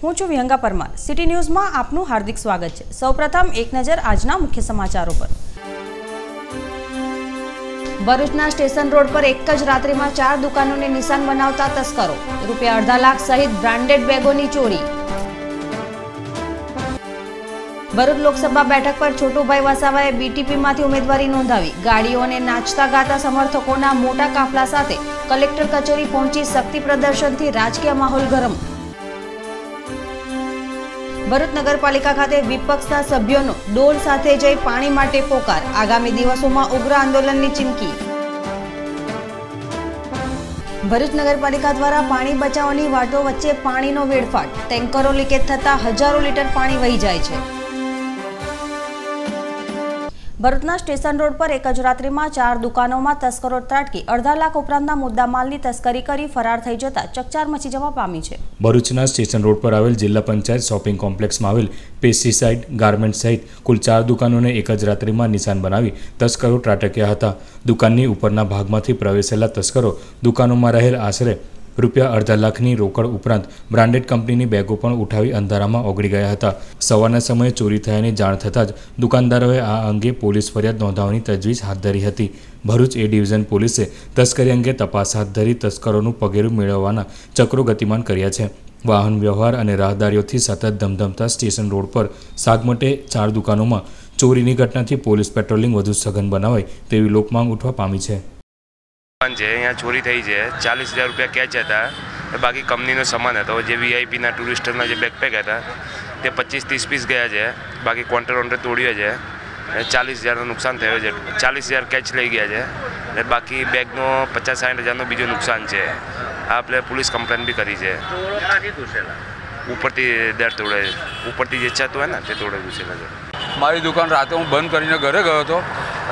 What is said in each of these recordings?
હું છું વિહંગા પરમાર। સિટી ન્યૂઝમાં આપનું હાર્દિક સ્વાગત છે। સૌપ્રથમ એક નજર આજના મુખ્ય સમાચારો પર। ભરૂચના સ્ટેશન રોડ પર એક જ રાત્રિમાં 4 દુકાનોને નિશાન બનાવતા તસ્કરો, રૂપિયા 2.5 લાખ સહિત બ્રાન્ડેડ બેગોની ચોરી। ભરૂચ લોકસભા બેઠક પર છોટુભાઈ વસાવાએ બીટીપીમાંથી ઉમેદવારી નોંધાવી। ગાડીઓ અને નાચતા ગાતા સમર્થકોના મોટા કાફલા સાથે કલેક્ટર કચેરી પહોંચી શક્તિ પ્રદર્શનથી રાજકીય માહોલ ગરમ। ભરૂચ નગરપાલિકા ખાતે વિપક્ષના સભ્યોનો ડોલ સાથે જઈ પાણી માટે પોકાર, આગામી દિવસોમાં ઉગ્ર આંદોલનની ચીમકી। ભરૂચ નગરપાલિકા દ્વારા પાણી બચાવવાની વાતો વચ્ચે પાણીનો વેડફાટ, ટેન્કરો લીકેજ થતા હજારો લીટર પાણી વહી જાય છે। ભરૂચના સ્ટેશન રોડ પર એક જ રાત્રિમાં 4 દુકાનોમાં તસ્કરો ત્રાટકી 2.5 લાખ ઉપરાંતના મુદ્દામાલની તસ્કરી કરી ફરાર થઈ જતા ચકચાર મચી જવા પામી છે। ભરૂચના સ્ટેશન રોડ પર આવેલ જિલ્લા પંચાયત શોપિંગ કોમ્પ્લેક્સમાં આવેલ પેસ્ટિસાઇડ ગાર્મેન્ટ સહિત કુલ 4 દુકાનોને એક જ રાત્રિમાં નિશાન બનાવી તસ્કરો ત્રાટક્યા હતા। દુકાનની ઉપરના ભાગમાંથી પ્રવેશેલા તસ્કરો દુકાનોમાં રહેલ આશરે રૂપિયા 2.5 લાખની રોકડ ઉપરાંત બ્રાન્ડેડ કંપનીની બેગો પણ ઉઠાવી અંધારામાં ઓગળી ગયા હતા। સવારના સમયે ચોરી થયાની જાણ થતાં જ દુકાનદારોએ આ અંગે પોલીસ ફરિયાદ નોંધાવવાની તજવીજ હાથ ધરી હતી। ભરૂચ એ ડિવિઝન પોલીસે તસ્કરી અંગે તપાસ હાથ ધરી તસ્કરોનું પગેરું મેળવવાના ચક્રો ગતિમાન કર્યા છે। વાહન વ્યવહાર અને રાહદારીઓથી સતત ધમધમતા સ્ટેશન રોડ પર સાગમટે 4 દુકાનોમાં ચોરીની ઘટનાથી પોલીસ પેટ્રોલિંગ વધુ સઘન બનાવાય તેવી લોકમાંગ ઉઠવા પામી છે। यहाँ चोरी थी है 40,000 रुपया कैच था, बाकी कंपनी सामान था जो वीआईपी टूरिस्टर जो बैकपैक था 25-30 पीस गया है, बाकी क्वांटर वॉन्टर तोड़ियो है, 40,000 नुकसान थे, 40,000 कैच लई गया है, बाकी बैग 50-60,000 बीजो नुकसान है। आपने पुलिस कंप्लेन भी करी है। ऊपर दर तोड़े ऊपर जे छत है ना ते तोड़े घुसेला है। मारी दुकान रात हूँ बंद कर घरे गयो तो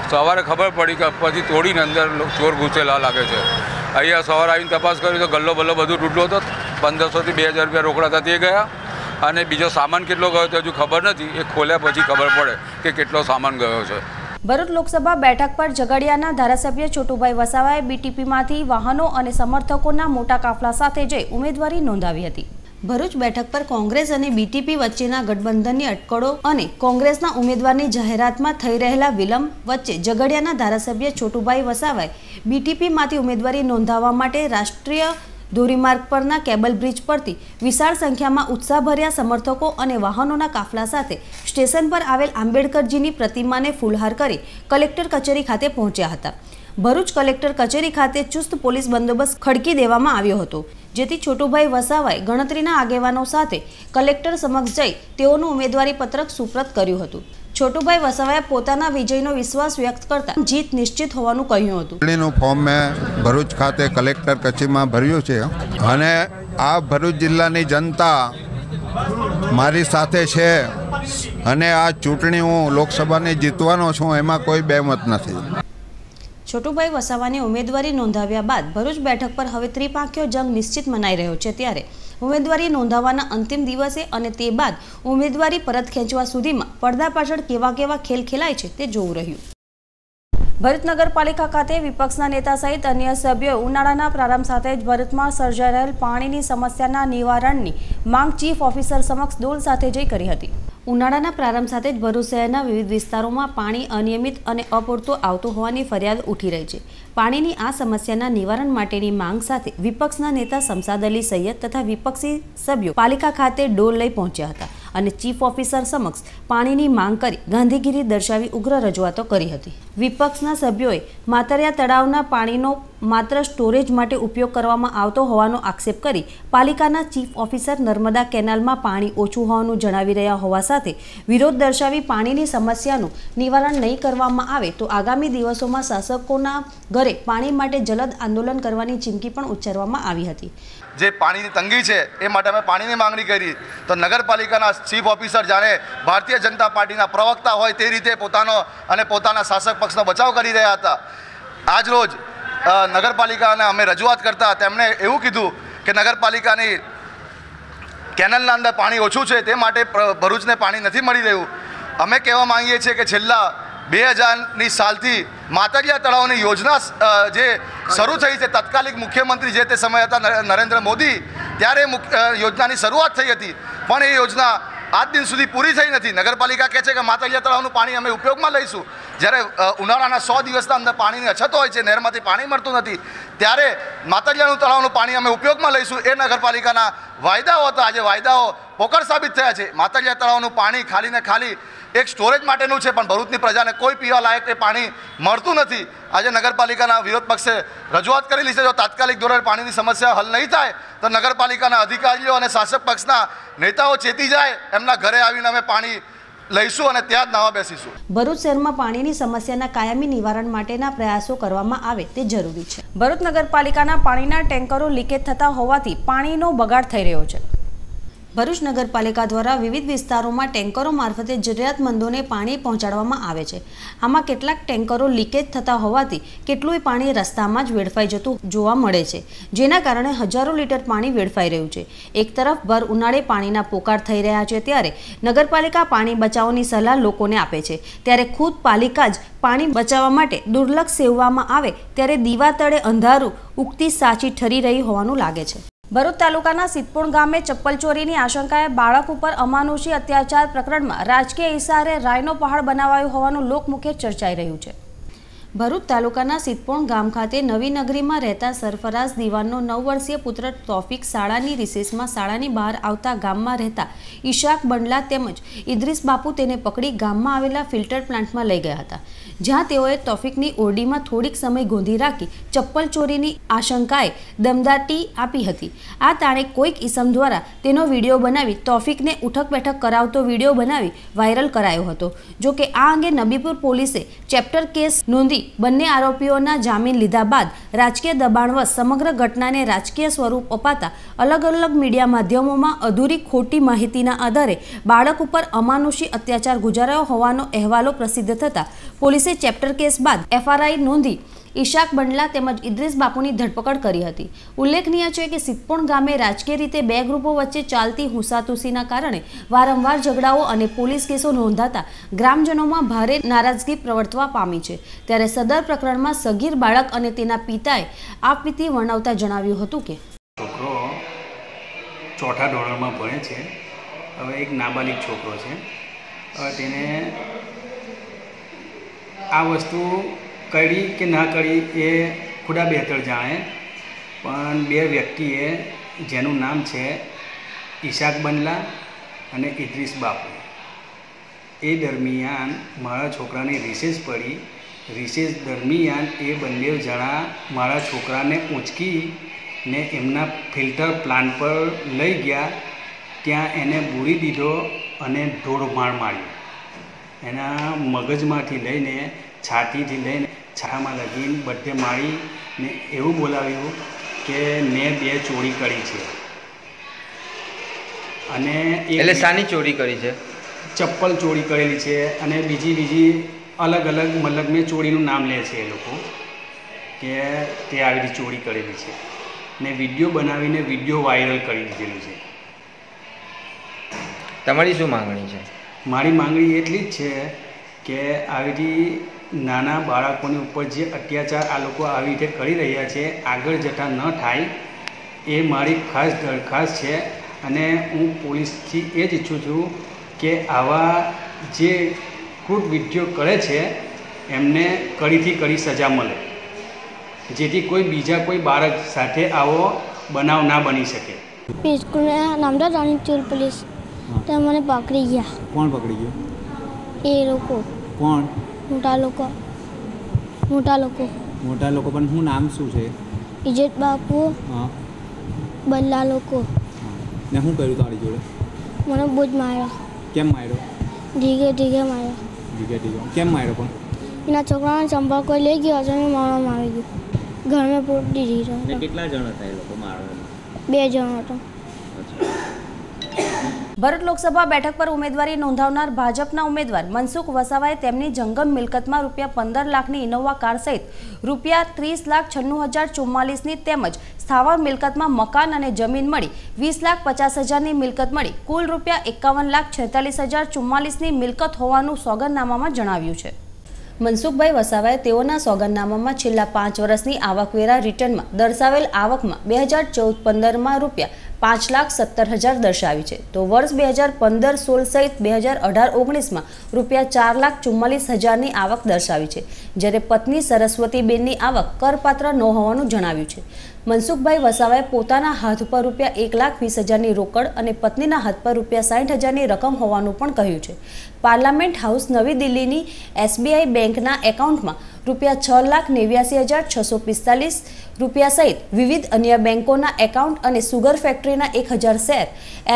सवारे खबर पड़ी कि पी तोड़ी अंदर चोर घुसेला लगे है। अँ सवार आवीने तपास करी तो गल्लो बल्लो बधु तूटलो तो 1500 થી 2000 रुपया रोकड़ा था ते गया और बीजो सामान केटलो गयो तो हजू खबर नहीं। ए खोल्या पछी खबर पड़े कि केटलो सामान गयो है। भरूच लोकसभा बैठक पर झगड़ियाना धारासभ्य छोटुभाई वसावाए बीटीपीमांथी वाहनों और समर्थकोना मोटा काफला साथे जई उमेदवारी नोंधावी हती। भरूच बैठक पर कांग्रेस और बीटीपी वच्चेना गठबंधननी अटकळो और कांग्रेसना उम्मीदवारनी जाहेरातमां थई रहेला विलंब वच्चे झगड़ियाना धारासभ्य छोटुभाई वसावाए बीटीपीमांथी उम्मीदवारी नोंधाववा माटे राष्ट्रीय धोरीमार्ग परना केबल ब्रिज परथी विशाळ संख्यामां उत्साहभर्या समर्थको और वाहनोना काफला साथे स्टेशन पर आवेल आंबेडकरजीनी प्रतिमाने फूलहार करी कलेक्टर कचेरी खाते पहोंच्या हता। भरूच कलेक्टर कचेरी खाते चुस्त पोलीस बंदोबस्त खड़की देवामां आव्यो हतो, जेथी छोटुभाई वसावाए गणतरीना आगेवानो साथे कलेक्टर समक्ष जई तेओनुं उमेदवारी पत्रक सुप्रत कर्युं हतुं। छोटुभाई वसावाए पोताना विजयनो विश्वास व्यक्त करता जीत निश्चित होवानुं कह्युं हतुं। चूंटणीनुं फॉर्म में भरूच खाते कलेक्टर कचेरीमां भर्युं छे अने आ भरूच जिल्लानी जनता मारी साथे छे अने आ चूंटणी हूँ लोकसभानी जीतवानो छुं एमां कोई बेमत नथी। छोटुभाई वसावानी उम्मीदवारी नोंधाव्या बाद भरूच बैठक पर हवे त्रिपांखियो जंग निश्चित मनाई रह्यो छे। त्यारे उम्मीदवारी नोंधाववाना अंतिम दिवसे अने ते बाद उम्मीदवारी परत खेंचवा सुधीमां પડદા પાછળ કેવા કેવા ખેલ ખેલાય છે તે જોવું રહ્યું। ભરૂચ નગરપાલિકા ખાતે વિપક્ષના નેતા સહિત અન્ય સભ્યોએ ઉનાળાના પ્રારંભ સાથે જ ભરૂચમાં સર્જાઈ રહેલ પાણીની સમસ્યાના નિવારણની માંગ ચીફ ઓફિસર સમક્ષ ડોલ સાથે જઈ કરી હતી। ઉનાળાના પ્રારંભ સાથે જ ભરૂચ શહેરના વિવિધ વિસ્તારોમાં પાણી અનિયમિત અને અપૂરતું આવતું હોવાની ફરિયાદ ઉઠી રહી છે। પાણીની આ સમસ્યાના નિવારણ માટેની માંગ સાથે વિપક્ષના નેતા શમશાદ અલી સૈયદ તથા વિપક્ષી સભ્યો પાલિકા ખાતે ડોલ લઈ પહોંચ્યા હતા અને ચીફ ઓફિસર સમક્ષ પાણીની માંગ કરી ગાંધીગીરી દર્શાવી ઉગ્ર રજૂઆતો કરી હતી। વિપક્ષના સભ્યોએ માતરિયા તળાવના પાણીનો માત્ર સ્ટોરેજ માટે ઉપયોગ કરવામાં આવતો હોવાનો આક્ષેપ કરી પાલિકાના ચીફ ઓફિસર નર્મદા કેનાલમાં પાણી ઓછું હોવાનું જણાવી રહ્યા હોવા સાથે વિરોધ દર્શાવી પાણીની સમસ્યાનું નિવારણ નહીં કરવામાં આવે તો આગામી દિવસોમાં શાસકોના ઘરે પાણી માટે જલદ આંદોલન કરવાની ચીમકી પણ ઉચ્ચારવામાં આવી હતી। જે પાણીની તંગી છે એ માટે અમે પાણીની માંગણી કરી તો નગરપાલિકાના ચીફ ઓફિસર જાણે ભારતીય જનતા પાર્ટીના પ્રવક્તા હોય તે રીતે પોતાનો અને પોતાના શાસક પક્ષનો બચાવ કરી રહ્યા હતા। આજ રોજ નગરપાલિકાને અમે રજૂઆત કરતા તેમણે એવું કીધું કે નગરપાલિકાની કેનલના અંદર પાણી ઓછું છે તે માટે ભરૂચને પાણી નથી મળી રહ્યું। અમે કહેવા માંગીએ છીએ કે છેલ્લા 2000ની સાલથી માતરિયા તળાવની યોજના જે શરૂ થઈ છે, તત્કાલિક મુખ્યમંત્રી જે તે સમય હતા નરેન્દ્ર મોદી, ત્યારે યોજનાની શરૂઆત થઈ હતી પણ એ યોજના આજ દિન સુધી પૂરી થઈ નથી. નગરપાલિકા કહે છે કે માતળિયા તળાવનું પાણી અમે ઉપયોગમાં લઈશું, જ્યારે ઉનાળાના 100 દિવસના અંદર પાણીની અછત હોય છે, નહેરમાંથી પાણી મળતું નથી, ત્યારે માતળિયાનું તળાવનું પાણી અમે ઉપયોગમાં લઈશું એ નગરપાલિકાના વાયદાઓ હતા. આજે વાયદાઓ પોકળ સાબિત થયા છે. માતળિયા તળાવનું પાણી ખાલી ને ખાલી એક સ્ટોરેજ માટેનું છે, પણ ભરૂચની પ્રજાને કોઈ પીવા લાયક એ પાણી મળતું નથી. આજે નગરપાલિકાના વિરોધ પક્ષે રજૂઆત કરેલી છે, જો તાત્કાલિક ધોરણે પાણીની સમસ્યા હલ નહીં થાય તો નગરપાલિકાના અધિકારીઓ અને શાસક પક્ષના નેતાઓ ચેતી જાય, એમના ઘરે આવીને અમે પાણી લઈશું અને ત્યાં જ નાવા બેસીશું. ભરૂચ શહેરમાં પાણીની સમસ્યાના કાયમી નિવારણ માટેના પ્રયાસો કરવામાં આવે તે જરૂરી છે. ભરૂચ નગરપાલિકાના પાણીના ટેન્કરો લીકેજ થતા હોવાથી પાણીનો બગાડ થઈ રહ્યો છે. ભરૂચ નગરપાલિકા દ્વારા વિવિધ વિસ્તારોમાં ટેન્કરો મારફતે જરૂરિયાતમંદોને પાણી પહોંચાડવામાં આવે છે. આમાં કેટલાક ટેન્કરો લીકેજ થતા હોવાથી કેટલુંય પાણી રસ્તામાં જ વેડફાઈ જતું જોવા મળે છે, જેના કારણે હજારો લીટર પાણી વેડફાઈ રહ્યું છે. એક તરફ ભર ઉનાળે પાણીના પોકાર થઈ રહ્યા છે, ત્યારે નગરપાલિકા પાણી બચાવવાની સલાહ લોકોને આપે છે, ત્યારે ખુદ પાલિકા જ પાણી બચાવવા માટે દુર્લક્ષ સેવવામાં આવે ત્યારે દીવા તળે અંધારું ઉગતી સાચી ઠરી રહી હોવાનું લાગે છે. ભરૂચ તાલુકાના સિદ્ધપુર ગામે ચપ્પલ ચોરીની આશંકાએ બાળક ઉપર અમાનુષી અત્યાચાર પ્રકરણમાં રાજકીય ઇશારે રાયનો પહાડ બનાવાયો હોવાનું લોકમુખે ચર્ચાઈ રહ્યું છે. ભરૂચ તાલુકાના સિદ્ધપુર ગામ ખાતે નવી નગરીમાં રહેતા સરફરાઝ દીવાનનો 9 વર્ષીય પુત્ર તોફિક શાળાની રિસેસમાં શાળાની બહાર આવતા ગામમાં રહેતા ઈશાક બંડલા તેમજ ઇદ્રીસ બાપુ તેને પકડી ગામમાં આવેલા ફિલ્ટર પ્લાન્ટમાં લઈ ગયા હતા, જ્યાં તેઓએ તોફિકની ઓરડીમાં થોડીક સમય ગોંધી રાખી ચપ્પલ ચોરીની આશંકાએ દમદાટી આપી હતી. આ તાણે કોઈક ઈસમ દ્વારા તેનો વિડીયો બનાવી તોફિકને ઉઠક બેઠક કરાવતો વિડીયો બનાવી વાયરલ કરાયો હતો. જોકે આ અંગે નબીપુર પોલીસે ચેપ્ટર કેસ નોંધી બંને આરોપીઓના જામીન લીધા બાદ રાજકીય દબાણવશ સમગ્ર ઘટનાને રાજકીય સ્વરૂપ અપાતા અલગ અલગ મીડિયા માધ્યમોમાં અધૂરી ખોટી માહિતીના આધારે બાળક ઉપર અમાનુષી અત્યાચાર ગુજારાયો હોવાનો અહેવાલો પ્રસિદ્ધ થતા પોલીસે ચેપ્ટર કેસ બાદ FRI નોંધી ઈશાક બંડલા તેમજ ઇદ્રીસ બાપુની ધરપકડ કરી હતી. ઉલ્લેખનીય છે કે સિદ્ધપુર ગામે રાજકીય રીતે બે ગ્રુપો વચ્ચે ચાલતી હુસાતુસીના કારણે વારંવાર ઝઘડાઓ અને પોલીસ કેસો નોંધાતા ગ્રામજનોમાં ભારે નારાજગી પ્રવર્તવા પામી છે. ત્યારે સદર પ્રકરણમાં સગીર બાળક અને તેના પિતાએ આપવીતી વર્ણવતા જણાવ્યું હતું કે છોકરો ચોથા ધોરણમાં ભણે છે. હવે એક નાબાલિગ છોકરો છે. હવે તેને આ વસ્તુ કરી કે ના કરી એ ખુદા બહેતર જાણે, પણ બે વ્યક્તિએ જેનું નામ છે ઈશાક બંડલા અને ઇદ્રીસ બાપુ, એ દરમિયાન મારા છોકરાને રિસેસ પડી. રિસેસ દરમિયાન એ બંને જણા મારા છોકરાને ઊંચકીને એમના ફિલ્ટર પ્લાન્ટ પર લઈ ગયા. ત્યાં એને બૂરી દીધો અને ઢોરમાર માર્યો. એના મગજમાંથી લઈને છાતીથી લઈને છારામાં લગીને બધે મારીને એવું બોલાવ્યું કે મેં 2 ચોરી કરી છે. અને એટલે શાની ચોરી કરી છે? ચપ્પલ ચોરી કરેલી છે અને બીજી અલગ અલગ મતલબ મેં ચોરીનું નામ લે છે એ લોકો કે તે આવી રીતે ચોરી કરેલી છે ને વિડીયો બનાવીને વિડીયો વાયરલ કરી દીધેલું છે. તમારી શું માંગણી છે? મારી માંગણી એટલી જ છે કે આવી નાના બાળકોની ઉપર જે અત્યાચાર આ લોકો આવી રીતે કરી રહ્યા છે આગળ જતાં ન થાય એ મારી ખાસ દરખાસ્ત છે. અને હું પોલીસથી એ જ ઈચ્છું છું કે આવા જે ક્રૂર વિડીયો કરે છે એમને કડીથી કડી સજા મળે, જેથી કોઈ બીજા કોઈ બાળક સાથે આવો બનાવ ના બની શકે. સ્કૂલના નામદાર રાણીચોર પોલીસ તો મને પકડી ગયા. કોણ પકડી ગયો? એ લોકો. કોણ? મોટા લોકો. મોટા લોકો પણ શું નામ શું છે? ઇજત બાપુ. હા. બંડલા લોકો. ને શું કર્યું તારી જોડે? મને બહુ જ માર્યો. કેમ માર્યો? ધીરે માર્યો. કેમ માર્યો પણ? એના છોકરાને ચંપલ કોઈ લઈ ગયો હશે ને મારવામાં આવી ગયું. ઘરમાં પૂરી દીધી. કેટલા જણ હતા એ લોકો મારવામાં? 2 જણ હતા. ભરૂચ લોકસભા બેઠક પર ઉમેદવારી નોંધાવનાર ભાજપના ઉમેદવાર મનસુખ વસાવાએ તેમની જંગમ મિલકતમાં ₹15 લાખની ઇનોવા કાર સહિત ₹30,96,044ની તેમજ સ્થાવર મિલકતમાં મકાન અને જમીન મળી ₹20,50,000ની મિલકત મળી કુલ ₹51,46,044ની મિલકત હોવાનું સોગંદનામામાં જણાવ્યું છે. મનસુખભાઈ વસાવાએ તેઓના સોગંદનામામાં છેલ્લા 5 વર્ષની આવકવેરા રિટર્નમાં દર્શાવેલ આવકમાં 2014-15માં 5,70,000 દર્શાવી છે, તો વર્ષ 2015-16 સહિત 2018-19માં રૂપિયા 4,44,000ની આવક દર્શાવી છે, જ્યારે પત્ની સરસ્વતીબેનની આવક કરપાત્ર ન હોવાનું જણાવ્યું છે. મનસુખભાઈ વસાવાએ પોતાના હાથ પર રૂપિયા 1,20,000ની રોકડ અને પત્નીના હાથ પર રૂપિયા 60,000ની રકમ હોવાનું પણ કહ્યું છે. પાર્લામેન્ટ હાઉસ નવી દિલ્હીની SBI બેંકના એકાઉન્ટમાં રૂપિયા 6,89,645 રૂપિયા સહિત વિવિધ અન્ય બેંકોના એકાઉન્ટ અને સુગર ફેક્ટરીના 1,000 શેર,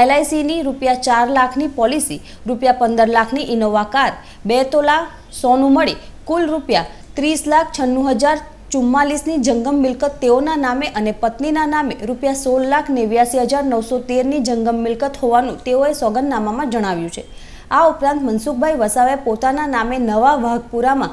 LICની રૂપિયા 4 લાખની પોલિસી, રૂપિયા 15 લાખની ઇનોવા કાર, 2 તોલા સોનું મળી કુલ રૂપિયા 30,96,044ની જંગમ મિલકત તેઓના નામે અને પત્નીના નામે રૂપિયા 16,89,913ની જંગમ મિલકત હોવાનું તેઓએ સોગંદનામામાં જણાવ્યું છે. આ ઉપરાંત મનસુખભાઈ વસાવાએ પોતાના નામે નવા વાઘપુરામાં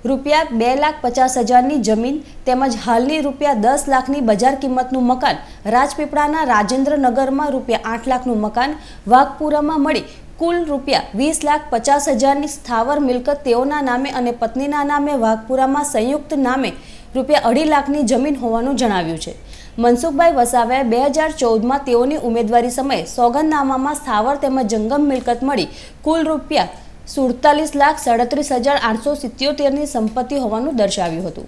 રૂપિયા 2,50,000ની જમીન તેમજ હાલની રૂપિયા 10 લાખની બજાર કિંમતનું મકાન, રાજપીપળાના રાજેન્દ્રનગરમાં રૂપિયા 8 લાખનું મકાન, વાઘપુરામાં મળી કુલ રૂપિયા 20,50,000ની સ્થાવર મિલકત તેઓના નામે અને પત્નીના નામે વાઘપુરામાં સંયુક્ત નામે રૂપિયા 2.5 લાખની જમીન હોવાનું જણાવ્યું છે. મનસુખભાઈ વસાવાએ 2014માં તેઓની ઉમેદવારી સમયે સોગંદનામામાં સ્થાવર તેમજ જંગમ મિલકત મળી કુલ રૂપિયા 47,37,877ની સંપત્તિ હોવાનું દર્શાવ્યું હતું.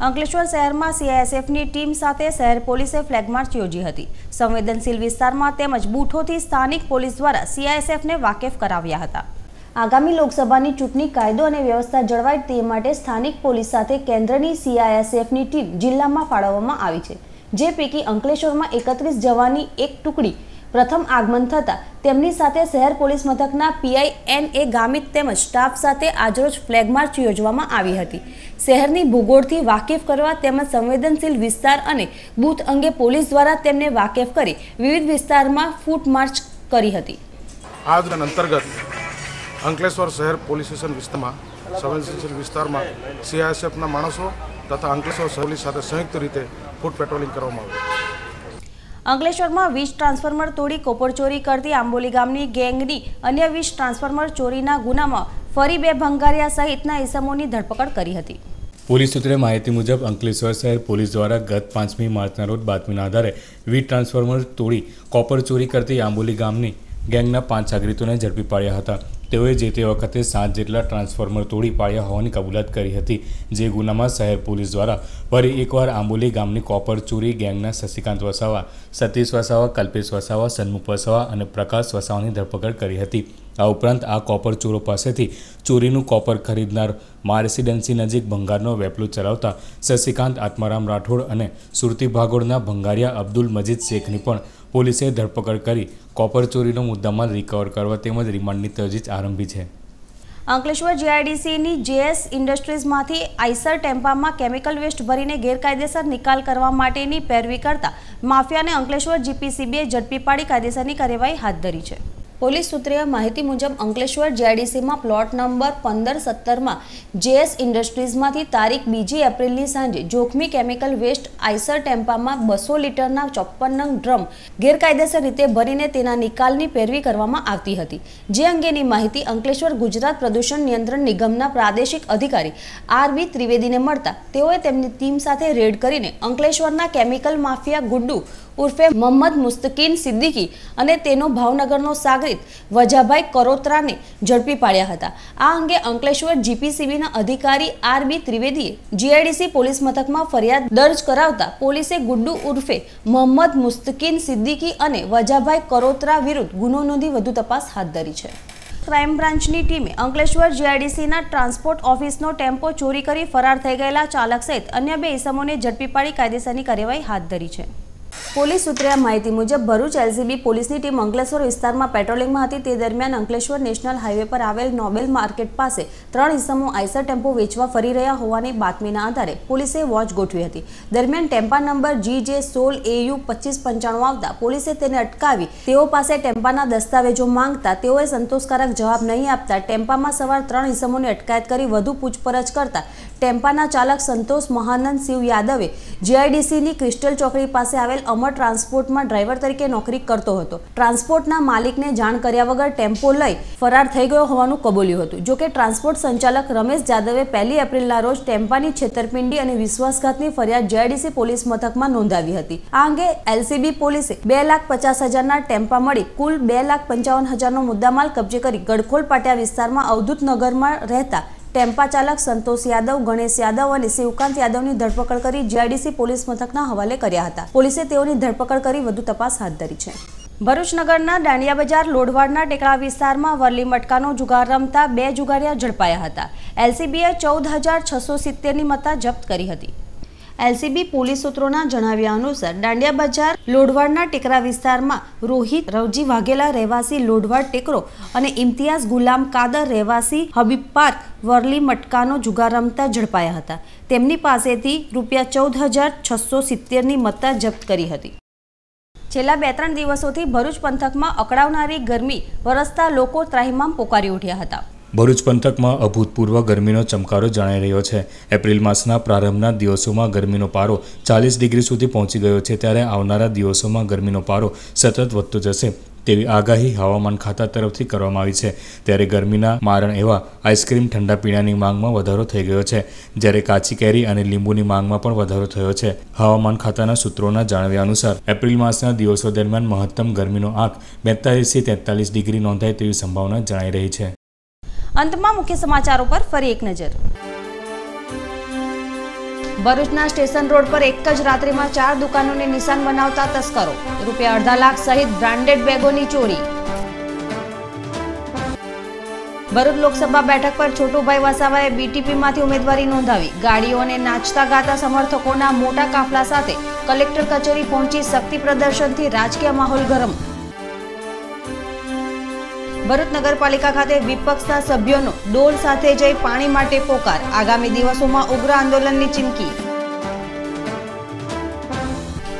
અંકલેશ્વર શહેરમાં CISFની ટીમ સાથે શહેર પોલીસે ફ્લેગ માર્ચ યોજી હતી. સંવેદનશીલ વિસ્તારમાં તેમજ બૂથોથી સ્થાનિક પોલીસ દ્વારા CISFને વાકેફ કરાવ્યા હતા. આગામી લોકસભાની ચૂંટણી કાયદો અને વ્યવસ્થા જળવાય તે માટે સ્થાનિક પોલીસ સાથે કેન્દ્રની CISFની ટીમ જિલ્લામાં ફાળવવામાં આવી છે, જે પૈકી અંકલેશ્વરમાં 31 જવાની એક ટુકડી પ્રથમ આગમન થતા તેમની સાથે શહેર પોલીસ મથકના PI NA ગામિત તેમજ સ્ટાફ સાથે આજરોજ ફ્લેગ માર્ચ યોજવામાં આવી હતી. શહેરની ભૂગોળથી વાકેફ કરવા તેમજ સંવેદનશીલ વિસ્તાર અને બૂથ અંગે પોલીસ દ્વારા તેમને વાકેફ કરી વિવિધ વિસ્તારમાં ફૂટ માર્ચ કરી હતી. આજના અંતર્ગત અંકલેશ્વર શહેર પોલીસ સ્ટેશન વિસ્તારમાં સંવેદનશીલ વિસ્તારમાં CISFના માણસો તથા અંકલેશ્વર પોલીસ સાથે સંયુક્ત રીતે ફૂટ પેટ્રોલિંગ કરવામાં આવ્યું. અંકલેશ્વરમાં વીજ ટ્રાન્સફોર્મર તોડી કોપર ચોરી કરતી આંબોલી ગામની ગેંગની અન્ય વીજ ટ્રાન્સફોર્મર ચોરીના ગુનામાં ફરી 2 ભંગારિયા સહિતના ઇસમોની ધરપકડ કરી હતી. પોલીસ સૂત્રે માહિતી મુજબ અંકલેશ્વર શહેર પોલીસ દ્વારા ગત 5મી માર્ચના રોજ બાતમીના આધારે વીજ ટ્રાન્સફોર્મર તોડી કોપર ચોરી કરતી આંબોલી ગામની ગેંગના 5 સાગરીતોને ઝડપી પાડ્યા હતા. તેઓએ જે તે વખતે 7 જેટલા ટ્રાન્સફોર્મર તોડી પાડ્યા હોવાની કબૂલાત કરી હતી. જે ગુનામાં શહેર પોલીસ દ્વારા ફરી એકવાર આંબોલી ગામની કોપર ચોરી ગેંગના શશિકાંત વસાવા, સતીશ વસાવા, કલ્પેશ વસાવા, સન્મુખ વસાવા અને પ્રકાશ વસાવાની ધરપકડ કરી હતી. આ ઉપરાંત આ કોપર ચોરો પાસેથી ચોરીનું કોપર ખરીદનાર મા રેસિડેન્સી નજીક ભંગારનો વેપલો ચલાવતા શશિકાંત આત્મારામ રાઠોડ અને સુરતી ભાગોળના ભંગારિયા અબ્દુલ મજીદ શેખની પણ પોલીસે ધરપકડ કરી કોપર ચોરીનો મુદ્દામાલ રિકવર કરવા તેમજ રિમાન્ડની તજવીજ આરંભી છે. અંકલેશ્વર GIDCની JS ઇન્ડસ્ટ્રીઝમાંથી આઈસર ટેમ્પામાં કેમિકલ વેસ્ટ ભરીને ગેરકાયદેસર નિકાલ કરવા માટેની પેરવી કરતા માફિયાને અંકલેશ્વર GPCBએ ઝડપી પાડી કાયદેસરની કાર્યવાહી હાથ ધરી છે. પોલીસ સૂત્રે માહિતી મુજબ અંકલેશ્વર GIDCમાં પ્લોટ નંબર 15-17માં JS ઇન્ડસ્ટ્રીઝમાંથી તારીખ 2 એપ્રિલની સાંજે જોખમી કેમિકલ વેસ્ટ આઈસર ટેમ્પામાં 200 લીટરના 54 નંગ ડ્રમ ગેરકાયદેસર રીતે ભરીને તેના નિકાલની પેરવી કરવામાં આવતી હતી. જે અંગેની માહિતી અંકલેશ્વર ગુજરાત પ્રદૂષણ નિયંત્રણ નિગમના પ્રાદેશિક અધિકારી RB ત્રિવેદીને મળતા તેઓએ તેમની ટીમ સાથે રેડ કરીને અંકલેશ્વરના કેમિકલ માફિયા ગુડ્ડુ ઉર્ફે મોહમ્મદ મુસ્તકીન સિદ્દીકી અને તેનો ભાવનગરનો સાગરીત વજાભાઈ કરોત્રાને ઝડપી પાડ્યા હતા. આ અંગે અંકલેશ્વર GPCBના અધિકારી RB ત્રિવેદીએ GIDC પોલીસ મથકમાં ફરિયાદ દર્જ કરાવતા પોલીસે ગુડ્ડુ ઉર્ફે મોહમ્મદ મુસ્તકીન સિદ્દીકી અને વજાભાઈ કરોત્રા વિરુદ્ધ ગુનો નોંધી વધુ તપાસ હાથ ધરી છે. ક્રાઇમ બ્રાન્ચની ટીમે અંકલેશ્વર GIDCના ટ્રાન્સપોર્ટ ઓફિસનો ટેમ્પો ચોરી કરી ફરાર થઈ ગયેલા ચાલક સહિત અન્ય 2 ઇસમોને ઝડપી પાડી કાયદેસરની કાર્યવાહી હાથ ધરી છે. પોલીસ સૂત્રે માહિતી મુજબ ભરૂચ LCB પોલીસની ટીમ અંકલેશ્વર વિસ્તારમાં પેટ્રોલિંગમાં હતી. તે દરમિયાન અંકલેશ્વર નેશનલ હાઈવે પર આવેલ નોબેલ માર્કેટ પાસે 3 ઇસમો આઈસર ટેમ્પો વેચવા ફરી રહ્યા હોવાની બાતમીના આધારે પોલીસે વોચ ગોઠવી હતી. દરમિયાન ટેમ્પા નંબર GJ16AU 2595 આવતા પોલીસે તેને અટકાવી તેઓ પાસે ટેમ્પાના દસ્તાવેજો માંગતા તેઓએ સંતોષકારક જવાબ નહીં આપતા ટેમ્પામાં સવાર 3 ઇસમોની અટકાયત કરી વધુ પૂછપરછ કરતા ટેમ્પાના ચાલક સંતોષ મહાનંદ શિવ યાદવે GIDCની ક્રિસ્ટલ ચોકડી પાસે આવેલ અમર ટ્રાન્સપોર્ટમાં ડ્રાઈવર તરીકે નોકરી કરતો હતો. ટ્રાન્સપોર્ટના માલિકને જાણ કર્યા વગર ટેમ્પો લઈ ફરાર થઈ ગયો હોવાનું કબૂલ્યું હતું. જોકે ટ્રાન્સપોર્ટ સંચાલક રમેશ જાદવે 1 એપ્રિલના રોજ ટેમ્પાની છેતરપિંડી અને વિશ્વાસઘાતની ફરિયાદ JIDC પોલીસ મથકમાં નોંધાવી હતી. આ અંગે LCB પોલીસે 2,50,000ના ટેમ્પા મળી કુલ 2,55,000નો મુદ્દામાલ કબજે કરી ગડખોલ પાટિયા વિસ્તારમાં અવધૂત નગરમાં રહેતા ટેમ્પા ચાલક સંતોષ યાદવ, ગણેશ યાદવ અને શિવકાંત યાદવની ધરપકડ કરી JIDC પોલીસ મથકના હવાલે કર્યા હતા. પોલીસે તેઓની ધરપકડ કરી વધુ તપાસ હાથ ધરી છે. ભરૂચ નગરના દાંડિયા બજાર લોઢવાડના ટેકરા વિસ્તારમાં વરલી મટકાનો જુગાર રમતા 2 જુગારિયા ઝડપાયા હતા. LCBએ 14,670ની મત્તા જપ્ત કરી હતી. LCB પોલીસ સૂત્રોના જણાવ્યા અનુસાર દાંડિયા બજાર લોઢવાડના ટેકરા વિસ્તારમાં રોહિત રવજી વાઘેલા રહેવાસી લોઢવાડ ટેકરો અને ઇમ્તિયાઝ ગુલામ કાદર રહેવાસી હબીબ પાર્ક વરલી મટકાનો જુગાર રમતા ઝડપાયા હતા. તેમની પાસેથી ₹14,670ની મત્તા જપ્ત કરી હતી. છેલ્લા 2-3 દિવસોથી ભરૂચ પંથકમાં અકળાવનારી ગરમી વરસતા લોકો ત્રાહિમામ પોકારી ઉઠ્યા હતા. ભરૂચ પંથકમાં અભૂતપૂર્વ ગરમીનો ચમકારો જણાઈ રહ્યો છે. એપ્રિલ માસના પ્રારંભના દિવસોમાં ગરમીનો પારો 40 ડિગ્રી સુધી પહોંચી ગયો છે, ત્યારે આવનારા દિવસોમાં ગરમીનો પારો સતત વધતો જશે તેવી આગાહી હવામાન ખાતા તરફથી કરવામાં આવી છે. ત્યારે ગરમીના મારણ એવા આઈસ્ક્રીમ, ઠંડા પીણાની માંગમાં વધારો થઈ ગયો છે, જ્યારે કાચી કેરી અને લીંબુની માંગમાં પણ વધારો થયો છે. હવામાન ખાતાના સૂત્રોના જણાવ્યા અનુસાર એપ્રિલ માસના દિવસો દરમિયાન મહત્તમ ગરમીનો આંક 42 થી 43 ડિગ્રી નોંધાય તેવી સંભાવના જણાઈ રહી છે. અંતમાં મુખ્ય સમાચારો પર ફરી એક નજર. ભરૂચના સ્ટેશન રોડ પર એક જ રાત્રિમાં 4 દુકાનોને નિશાન બનાવતા તસ્કરો, ₹2.5 લાખ સહિત બ્રાન્ડેડ બેગોની ચોરી. ભરૂચ લોકસભા બેઠક પર છોટુભાઈ વસાવાએ BTPમાંથી ઉમેદવારી નોંધાવી. ગાડીઓ અને નાચતા ગાતા સમર્થકોના મોટા કાફલા સાથે કલેક્ટર કચેરી પહોંચી શક્તિ પ્રદર્શનથી રાજકીય માહોલ ગરમ. ભરૂચ નગરપાલિકા ખાતે વિપક્ષના સભ્યોનો ડોલ સાથે જઈ પાણી માટે પોકાર. આગામી દિવસોમાં ઉગ્ર આંદોલનની ચીમકી.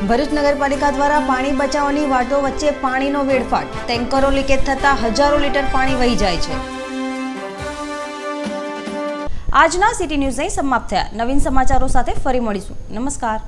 ભરૂચ નગરપાલિકા દ્વારા પાણી બચાવવાની વાતો વચ્ચે પાણીનો વેડફાટ. ટેન્કરો લીકેજ થતા હજારો લીટર પાણી વહી જાય છે. આજના સિટી ન્યૂઝ અહીં સમાપ્ત થયા. નવીન સમાચારો સાથે ફરી મળીશું. નમસ્કાર.